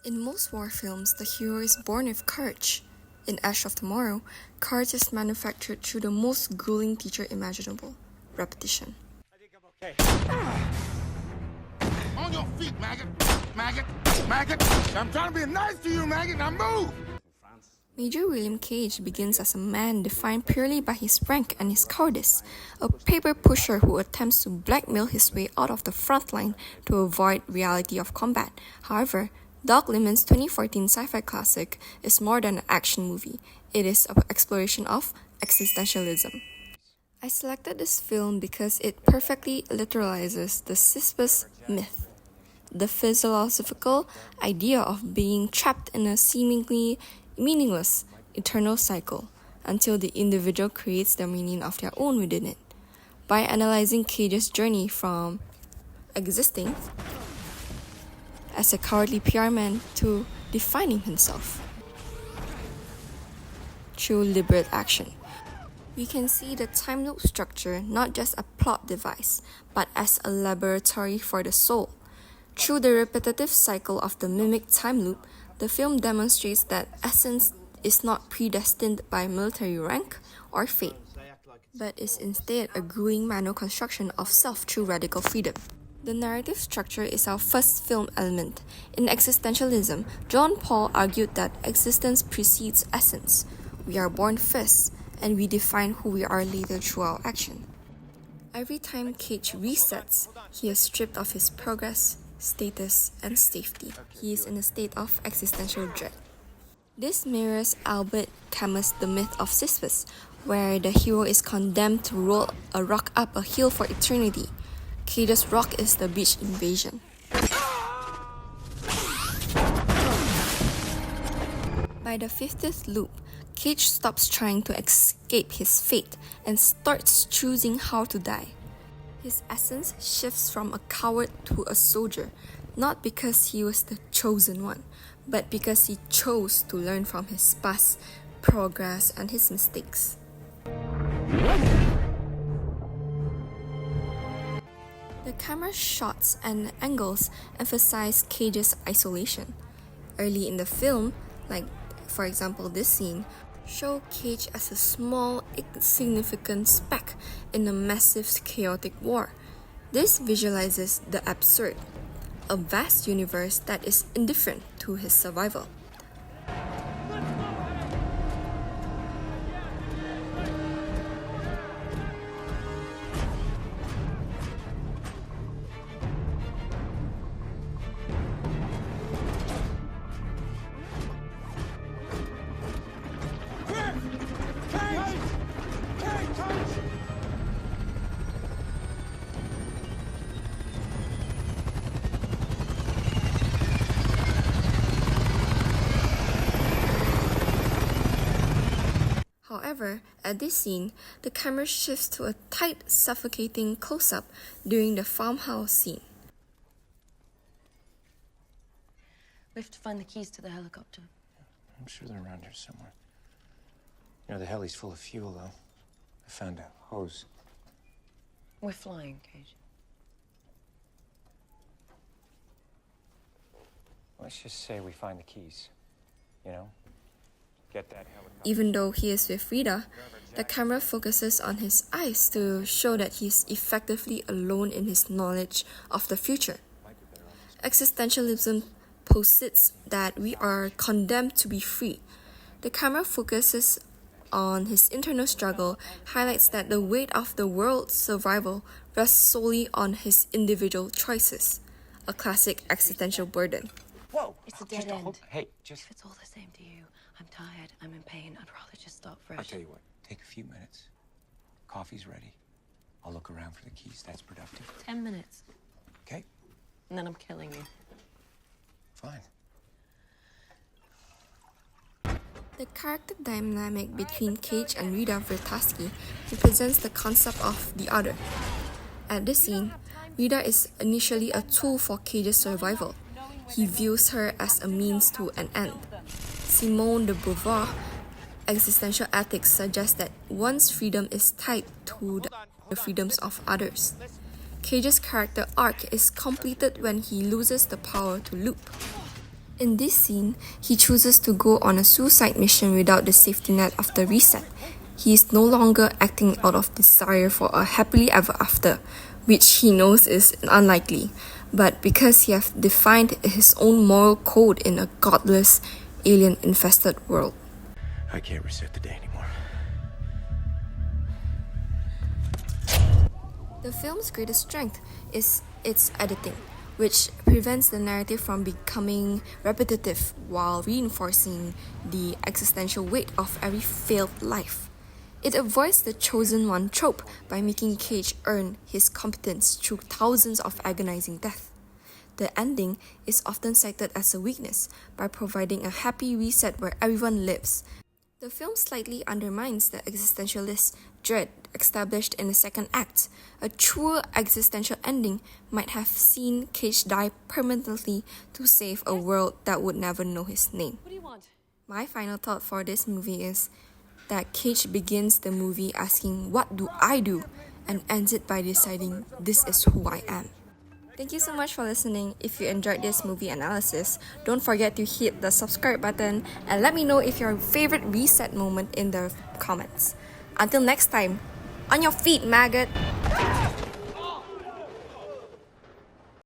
In most war films, the hero is born with courage. In Ash of Tomorrow, courage is manufactured through the most grueling teacher imaginable: repetition. I think I'm okay. On your feet, maggot! Maggot! Maggot! I'm trying to be nice to you, maggot! Now move! Major William Cage begins as a man defined purely by his rank and his cowardice, a paper pusher who attempts to blackmail his way out of the front line to avoid reality of combat. However, Doug Liman's 2014 sci-fi classic is more than an action movie. It is an exploration of existentialism. I selected this film because it perfectly literalizes the Sisyphus myth, the philosophical idea of being trapped in a seemingly meaningless, eternal cycle until the individual creates the meaning of their own within it. By analyzing Cage's journey from existing as a cowardly PR man to defining himself through deliberate action, we can see the time loop structure not just a plot device, but as a laboratory for the soul. Through the repetitive cycle of the mimic time loop, the film demonstrates that essence is not predestined by military rank or fate, but is instead a grueling manual construction of self through radical freedom. The narrative structure is our first film element. In existentialism, John Paul argued that existence precedes essence. We are born first, and we define who we are later through our action. Every time Cage resets, he is stripped of his progress, status, and safety. He is in a state of existential dread. This mirrors Albert Camus' The Myth of Sisyphus, where the hero is condemned to roll a rock up a hill for eternity. Cage's rock is the beach invasion. By the 50th loop, Cage stops trying to escape his fate and starts choosing how to die. His essence shifts from a coward to a soldier, not because he was the chosen one, but because he chose to learn from his past, progress, and his mistakes. The camera shots and angles emphasize Cage's isolation. Early in the film, like for example this scene, show Cage as a small, insignificant speck in a massive, chaotic war. This visualizes the absurd, a vast universe that is indifferent to his survival. However, at this scene, the camera shifts to a tight, suffocating close-up during the farmhouse scene. We have to find the keys to the helicopter. I'm sure they're around here somewhere. You know, the heli's full of fuel, though. I found a hose. We're flying, Cage. Let's just say we find the keys. You know? Get that helicopter. Even though he is with Rita, the camera focuses on his eyes to show that he is effectively alone in his knowledge of the future. Existentialism posits that we are condemned to be free. The camera focuses on his internal struggle, highlights that the weight of the world's survival rests solely on his individual choices, a classic existential burden. Whoa! It's a dead end. Hey, just... If it's all the same to you, I'm tired, I'm in pain, I'd rather just start fresh. I'll tell you what. Take a few minutes. Coffee's ready. I'll look around for the keys. That's productive. 10 minutes, Okay? and then I'm killing you. Fine. The character dynamic between Cage and Rita Vertasky represents the concept of the other. At this scene, Rita is initially a tool for Cage's survival. He views her as a means to an end. Simone de Beauvoir existential ethics suggests that one's freedom is tied to the freedoms of others. Cage's character arc is completed when he loses the power to loop. In this scene, he chooses to go on a suicide mission without the safety net of the reset. He is no longer acting out of desire for a happily ever after, which he knows is unlikely, but because he has defined his own moral code in a godless, alien-infested world. I can't reset the day anymore. The film's greatest strength is its editing, which prevents the narrative from becoming repetitive while reinforcing the existential weight of every failed life. It avoids the chosen one trope by making Cage earn his competence through thousands of agonizing deaths. The ending is often cited as a weakness by providing a happy reset where everyone lives. The film slightly undermines the existentialist dread established in the second act. A true existential ending might have seen Cage die permanently to save a world that would never know his name. What do you want? My final thought for this movie is that Cage begins the movie asking, "What do I do?" and ends it by deciding, "This is who I am." Thank you so much for listening. If you enjoyed this movie analysis, don't forget to hit the subscribe button and let me know if your favorite reset moment in the comments. Until next time, on your feet, maggot!